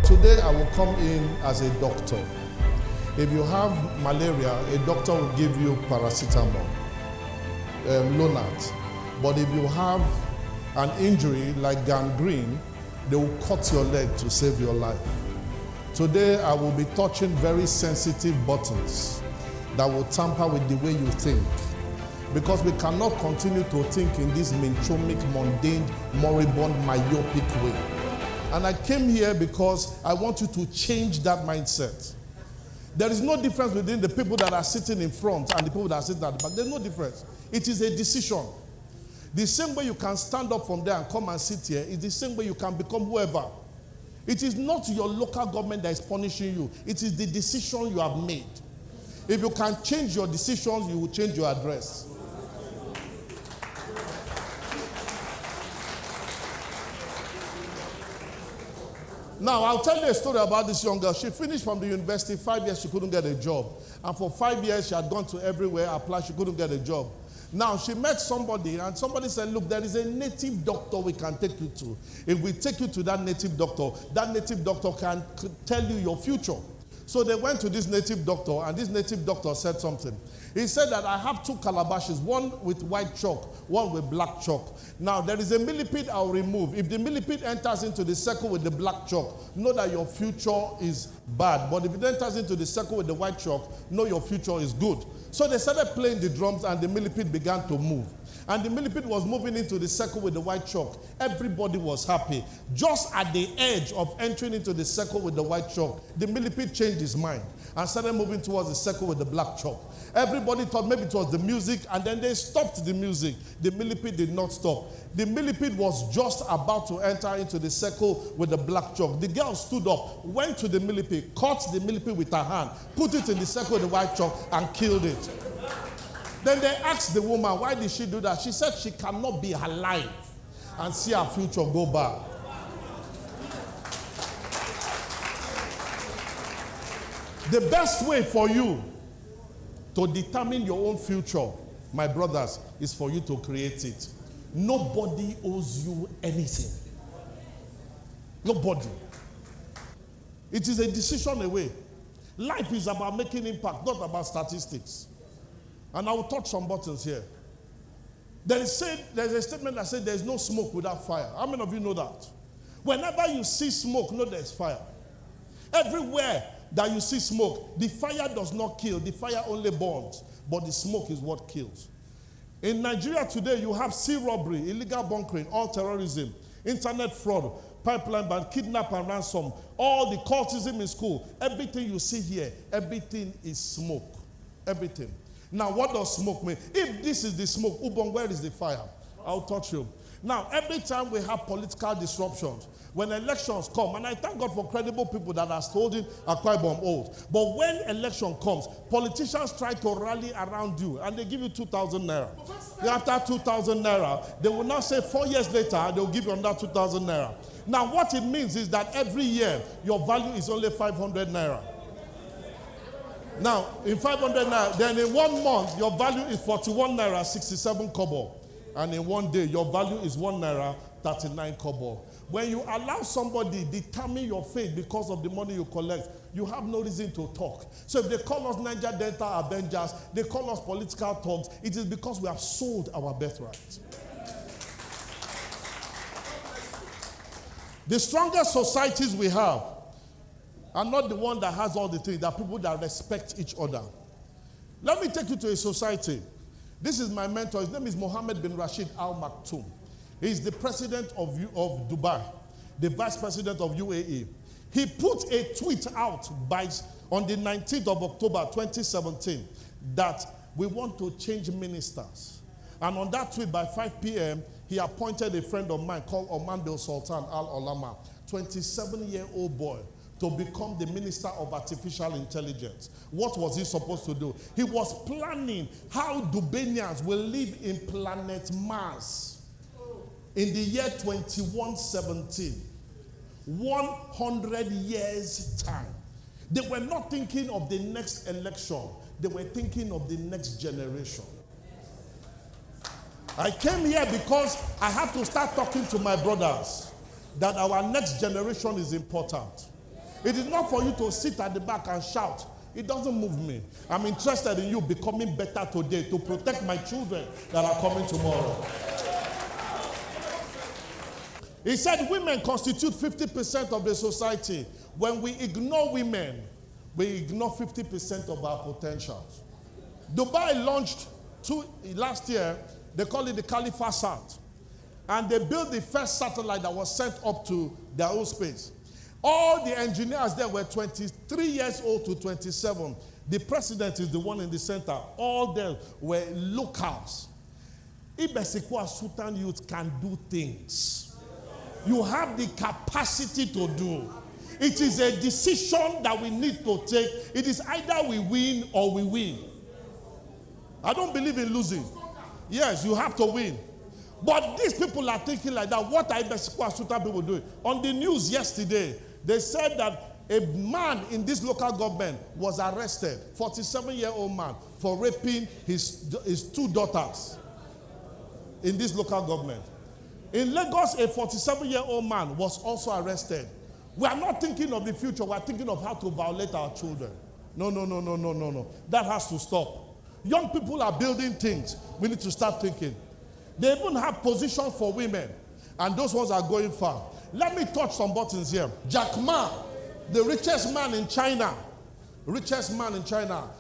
today I will come in as a doctor. If you have malaria, a doctor will give you paracetamol, Lonart. But if you have an injury like gangrene, they will cut your leg to save your life. Today I will be touching very sensitive buttons that will tamper with the way you think. Because we cannot continue to think in this minchomic, mundane, moribund, myopic way. And I came here because I want you to change that mindset. There is no difference between the people that are sitting in front and the people that are sitting at the back. There's no difference. It is a decision. The same way you can stand up from there and come and sit here is the same way you can become whoever. It is not your local government that is punishing you. It is the decision you have made. If you can change your decisions, you will change your address. Now, I'll tell you a story about this young girl. She finished from the university, 5 years, she couldn't get a job. And for 5 years, she had gone to everywhere, applied, she couldn't get a job. Now, she met somebody, and somebody said, look, there is a native doctor we can take you to. If we take you to that native doctor can tell you your future. So they went to this native doctor, and this native doctor said something. He said that I have 2 calabashes, one with white chalk, one with black chalk. Now, there is a millipede I'll remove. If the millipede enters into the circle with the black chalk, know that your future is bad. But if it enters into the circle with the white chalk, know your future is good. So they started playing the drums, and the millipede began to move. And the millipede was moving into the circle with the white chalk. Everybody was happy. Just at the edge of entering into the circle with the white chalk, the millipede changed his mind and started moving towards the circle with the black chalk. Everybody thought maybe it was the music, and then they stopped the music. The millipede did not stop. The millipede was just about to enter into the circle with the black chalk. The girl stood up, went to the millipede, caught the millipede with her hand, put it in the circle with the white chalk, and killed it. Then they asked the woman, why did she do that? She said she cannot be alive and see her future go bad. The best way for you to determine your own future, my brothers, is for you to create it. Nobody owes you anything. Nobody. It is a decision away. Life is about making impact, not about statistics. And I will touch some buttons here. There's a statement that says there's no smoke without fire. How many of you know that? Whenever you see smoke, know there's fire. Everywhere that you see smoke, the fire does not kill. The fire only burns. But the smoke is what kills. In Nigeria today, you have sea robbery, illegal bunkering, all terrorism, internet fraud, pipeline ban, kidnap and ransom, all the cultism in school. Everything you see here, everything is smoke. Everything. Now, what does smoke mean? If this is the smoke, Ubong, where is the fire? I'll touch you. Now, every time we have political disruptions, when elections come, and I thank God for credible people that are holding Akwa Ibom oath, but when election comes, politicians try to rally around you, and they give you 2,000 naira. After 2,000 naira, they will now say 4 years later, they will give you another 2,000 naira. Now, what it means is that every year, your value is only 500 naira. Now, in 500 naira, then in 1 month, your value is 41 naira, 67 kobo. And in 1 day, your value is 1 naira, 39 kobo. When you allow somebody determine your fate because of the money you collect, you have no reason to talk. So if they call us Niger Delta Avengers, they call us political thugs, it is because we have sold our birthright. The strongest societies we have are not the one that has all the things, they are people that respect each other. Let me take you to a society. This is my mentor. His name is Mohammed bin Rashid Al Maktoum. He is the president of Dubai, the vice president of UAE. He put a tweet out on the 19th of October 2017 that we want to change ministers. And on that tweet by 5 p.m., he appointed a friend of mine called Oman Bil Sultan Al Olama, 27-year-old boy, to become the Minister of Artificial Intelligence. What was he supposed to do? He was planning how Dubaians will live in planet Mars in the year 2117. 100 years' time. They were not thinking of the next election. They were thinking of the next generation. I came here because I have to start talking to my brothers that our next generation is important. It is not for you to sit at the back and shout. It doesn't move me. I'm interested in you becoming better today to protect my children that are coming tomorrow. He said women constitute 50% of the society. When we ignore women, we ignore 50% of our potentials. Dubai launched last year, they call it the Khalifa Sat. And they built the first satellite that was sent up to their own space. All the engineers there were 23 years old to 27. The president is the one in the center. All them were locals. Ibesikwa Sultan youth can do things. You have the capacity to do. It is a decision that we need to take. It is either we win or we win. I don't believe in losing. Yes, you have to win. But these people are thinking like that. What are Ibesikwa Sultan people doing? On the news yesterday, they said that a man in this local government was arrested, 47-year-old man, for raping his two daughters in this local government. In Lagos, a 47-year-old man was also arrested. We are not thinking of the future. We are thinking of how to violate our children. No. That has to stop. Young people are building things. We need to start thinking. They even have positions for women. And those ones are going far. Let me touch some buttons here. Jack Ma, the richest man in China,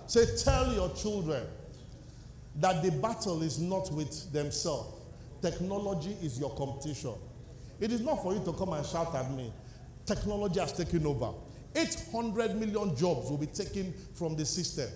say, tell your children that the battle is not with themselves. Technology is your competition. It is not for you to come and shout at me. Technology has taken over. 800 million jobs will be taken from the system.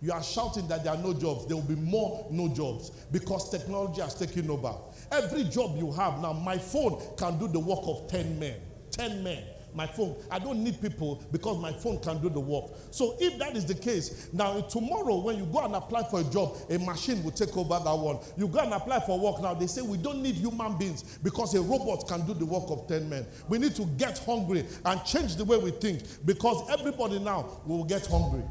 You are shouting that there are no jobs. There will be more no jobs because technology has taken over. Every job you have now, my phone can do the work of 10 men. 10 men. My phone. I don't need people because my phone can do the work. So if that is the case, now tomorrow when you go and apply for a job, a machine will take over that one. You go and apply for work now, they say we don't need human beings because a robot can do the work of 10 men. We need to get hungry and change the way we think because everybody now will get hungry.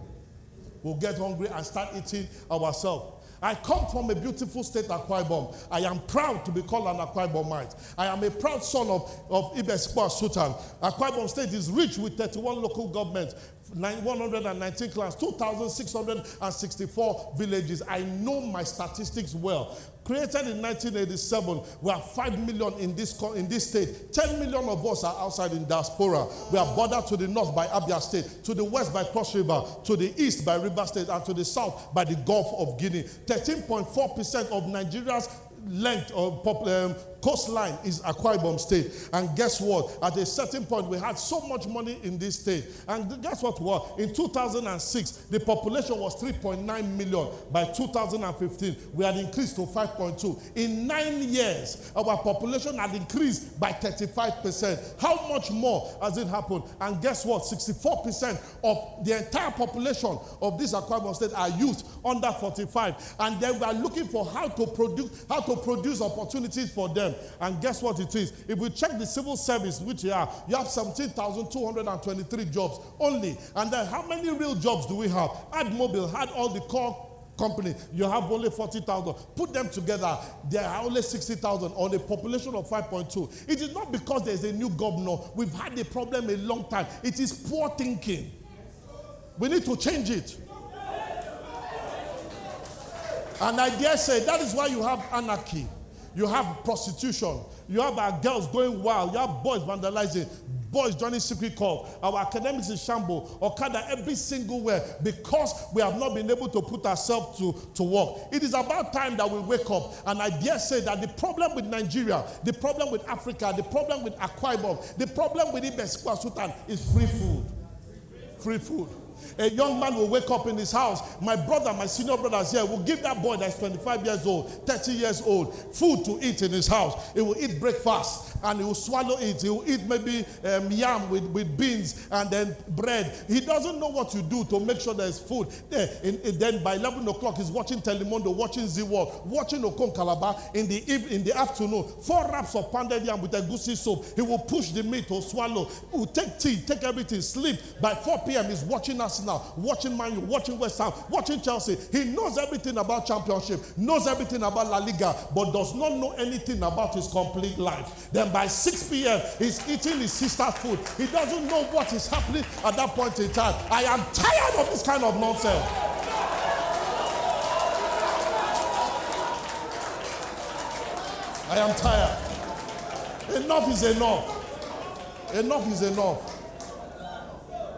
We'll get hungry and start eating ourselves. I come from a beautiful state, Akwa Ibom. I am proud to be called an Akwa Ibomite. I am a proud son of Ibesikwa Sultan. Akwa Ibom State is rich with 31 local governments, 119 clans, 2,664 villages. I know my statistics well. Created in 1987, we are 5 million in this state. 10 million of us are outside in diaspora. We are bordered to the north by Abia State, to the west by Cross River, to the east by River State, and to the south by the Gulf of Guinea. 13.4% of Nigeria's length of coastline is Akwa Ibom State. And guess what? At a certain point, we had so much money in this state. And guess what? In 2006, the population was 3.9 million. By 2015, we had increased to 5.2. In 9 years, our population had increased by 35%. How much more has it happened? And guess what? 64% of the entire population of this Akwa Ibom State are youth under 45. And then we are looking for how to produce opportunities for them. And guess what it is? If we check the civil service, which you have 17,223 jobs only. And then how many real jobs do we have? AdMobile had all the core company. You have only 40,000. Put them together, there are only 60,000 on a population of 5.2. It is not because there is a new governor. We've had the problem a long time. It is poor thinking. We need to change it. And I dare say that is why you have anarchy. You have prostitution. You have our girls going wild. You have boys vandalizing. Boys joining secret cult. Our academics in shambles. Okada every single way because we have not been able to put ourselves to work. It is about time that we wake up. And I dare say that the problem with Nigeria, the problem with Africa, the problem with Akwa Ibom, the problem with Ibesikwa Sultan is free food. Free food. A young man will wake up in his house. My brother, my senior brothers here will give that boy that's 25 years old, 30 years old, food to eat in his house. He will eat breakfast and he will swallow it. He will eat maybe yam with beans and then bread. He doesn't know what to do to make sure there's food there. Then by 11 o'clock, he's watching Telemundo, watching Z-World, watching Okon Calabar in the afternoon. 4 wraps of pounded yam with a goosey soup. He will push the meat to swallow. He will take tea, take everything, sleep. By 4 p.m., he's watching Arsenal, watching Man U, watching West Ham, watching Chelsea. He knows everything about championship, knows everything about La Liga, but does not know anything about his complete life. The a.m., by 6 p.m., he's eating his sister's food. He doesn't know what is happening at that point in time. I am tired of this kind of nonsense. I am tired. Enough is enough. Enough is enough.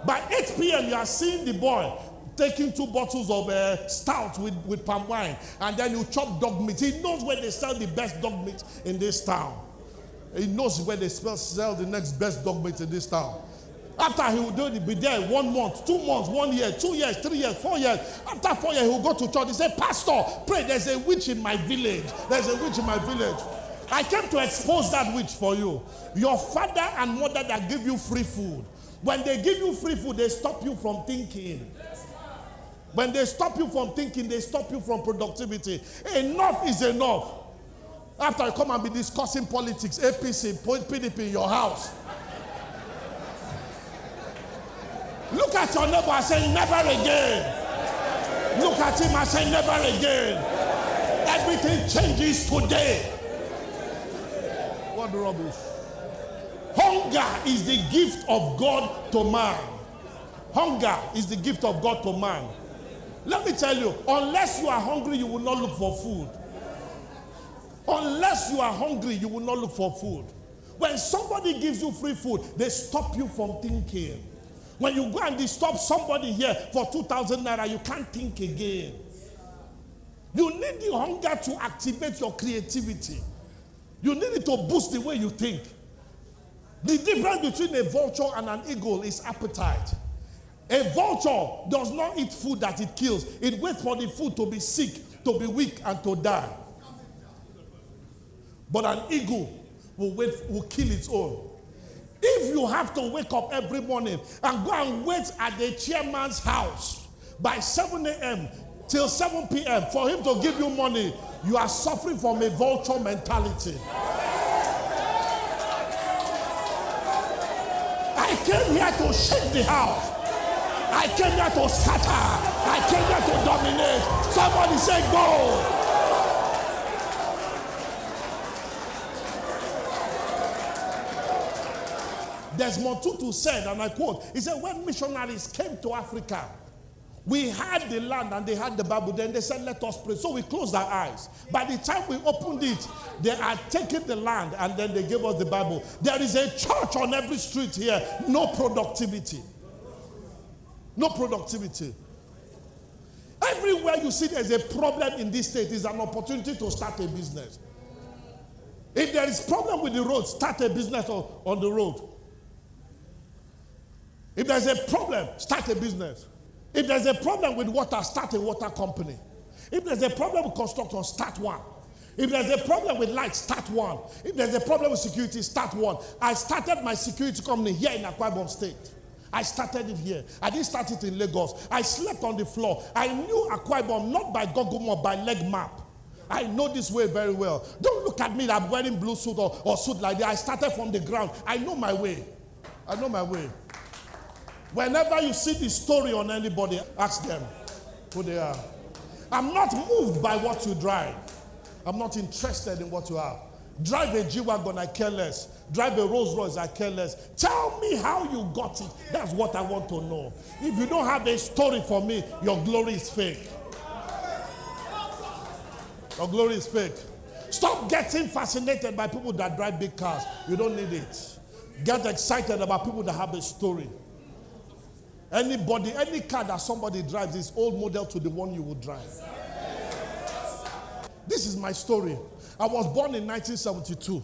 By 8 p.m., you are seeing the boy taking 2 bottles of stout with palm wine, and then you chop dog meat. He knows where they sell the best dog meat in this town. He knows where they sell the next best dog meat in this town. After he will be there 1 month, 2 months, 1 year, 2 years, 3 years, 4 years. After 4 years, he will go to church. He say, Pastor, pray, there's a witch in my village. There's a witch in my village. I came to expose that witch for you. Your father and mother that give you free food. When they give you free food, they stop you from thinking. When they stop you from thinking, they stop you from productivity. Enough is enough. After you come and be discussing politics, APC, PDP in your house. Look at your neighbor and say, never again. Look at him and say, never again. Everything changes today. What rubbish. Hunger is the gift of God to man. Hunger is the gift of God to man. Let me tell you, unless you are hungry, you will not look for food. Unless you are hungry, you will not look for food. When somebody gives you free food, they stop you from thinking. When you go and disturb somebody here for 2,000 naira, you can't think again. You need the hunger to activate your creativity. You need it to boost the way you think. The difference between a vulture and an eagle is appetite. A vulture does not eat food that it kills. It waits for the food to be sick, to be weak, and to die. But an eagle will kill its own. If you have to wake up every morning and go and wait at the chairman's house by 7 a.m. till 7 p.m. for him to give you money, you are suffering from a vulture mentality. I came here to shake the house. I came here to scatter. I came here to dominate. Somebody say go. Desmond Tutu said, and I quote, he said, when missionaries came to Africa, we had the land and they had the Bible. Then they said, let us pray. So we closed our eyes. By the time we opened it, they had taken the land and then they gave us the Bible. There is a church on every street here. No productivity. No productivity. Everywhere you see there's a problem in this state is an opportunity to start a business. If there is problem with the road, start a business on the road. If there's a problem, start a business. If there's a problem with water, start a water company. If there's a problem with construction, start one. If there's a problem with light, start one. If there's a problem with security, start one. I started my security company here in Akwa Ibom State. I started it here. I didn't start it in Lagos. I slept on the floor. I knew Akwa Ibom not by Google Map, by leg map. I know this way very well. Don't look at me that I'm wearing blue suit or suit like that. I started from the ground. I know my way. I know my way. Whenever you see the story on anybody, ask them who they are. I'm not moved by what you drive. I'm not interested in what you have. Drive a G-Wagon, I care less. Drive a Rolls Royce, I care less. Tell me how you got it. That's what I want to know. If you don't have a story for me, your glory is fake. Your glory is fake. Stop getting fascinated by people that drive big cars. You don't need it. Get excited about people that have a story. Anybody, any car that somebody drives is old model to the one you would drive. This is my story. I was born in 1972.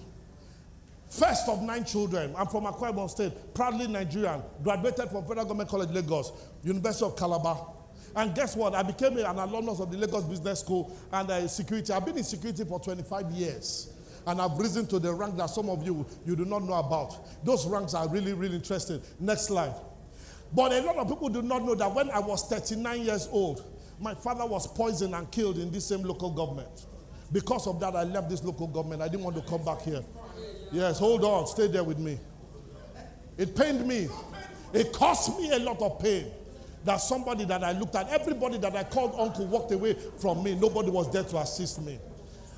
First of 9 children. I'm from Akwa Ibom State, proudly Nigerian. Graduated from Federal Government College, Lagos, University of Calabar. And guess what? I became an alumnus of the Lagos Business School and security. I've been in security for 25 years. And I've risen to the rank that some of you do not know about. Those ranks are really, really interesting. Next slide. But a lot of people do not know that when I was 39 years old, my father was poisoned and killed in this same local government. Because of that, I left this local government. I didn't want to come back here. Yes, hold on. Stay there with me. It pained me. It cost me a lot of pain. That somebody that I looked at, everybody that I called uncle walked away from me. Nobody was there to assist me.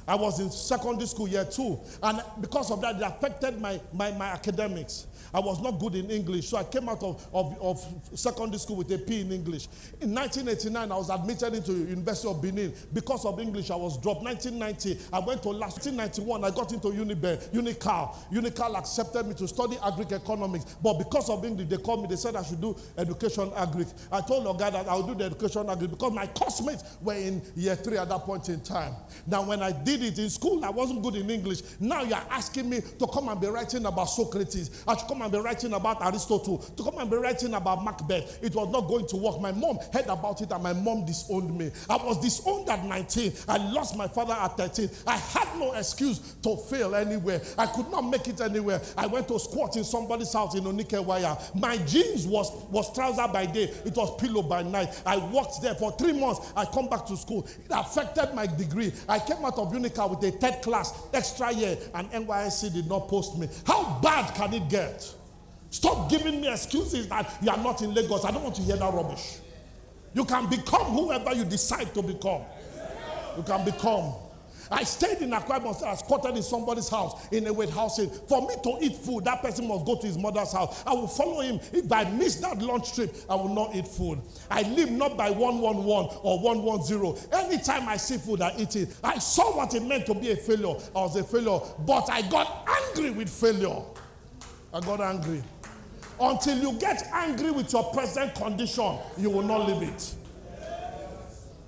I was in secondary school year 2, and because of that, it affected my academics. I was not good in English, so I came out of secondary school with a P in English. In 1989, I was admitted into University of Benin. Because of English, I was dropped. 1990, I went to last. 1991, I got into Unical. Unical accepted me to study agric economics, but because of English, they called me. They said I should do education agric. I told the guy that I would do the education agric because my classmates were in year 3 at that point in time. Now, when I did it in school, I wasn't good in English. Now you're asking me to come and be writing about Socrates. I should come and be writing about Aristotle, to come and be writing about Macbeth. It was not going to work. My mom heard about it and my mom disowned me. I was disowned at 19. I lost my father at 13. I had no excuse to fail anywhere. I could not make it anywhere. I went to squat in somebody's house in Onikewaya. My jeans was trouser by day. It was pillow by night. I worked there for 3 months. I come back to school. It affected my degree. I came out of Unica with a 3rd class extra year and NYSC did not post me. How bad can it get? Stop giving me excuses that you are not in Lagos. I don't want to hear that rubbish. You can become whoever you decide to become. You can become. I stayed in Akwa Ibom, I squatted in somebody's house in a wait housing. For me to eat food, that person must go to his mother's house. I will follow him. If I miss that lunch trip, I will not eat food. I live not by 111 or 110. Anytime I see food, I eat it. I saw what it meant to be a failure. I was a failure, but I got angry with failure. I got angry. Until you get angry with your present condition, you will not leave it.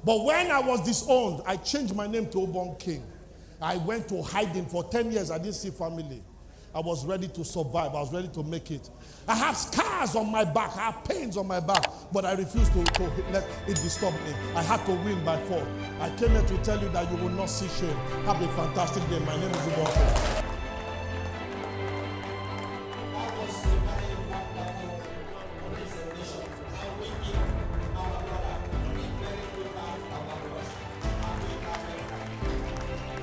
But when I was disowned, I changed my name to Ubong King. I went to hiding for 10 years. I didn't see family. I was ready to survive. I was ready to make it. I have scars on my back. I have pains on my back. But I refused to let it disturb me. I had to win by force. I came here to tell you that you will not see shame. Have a fantastic day. My name is Ubong King.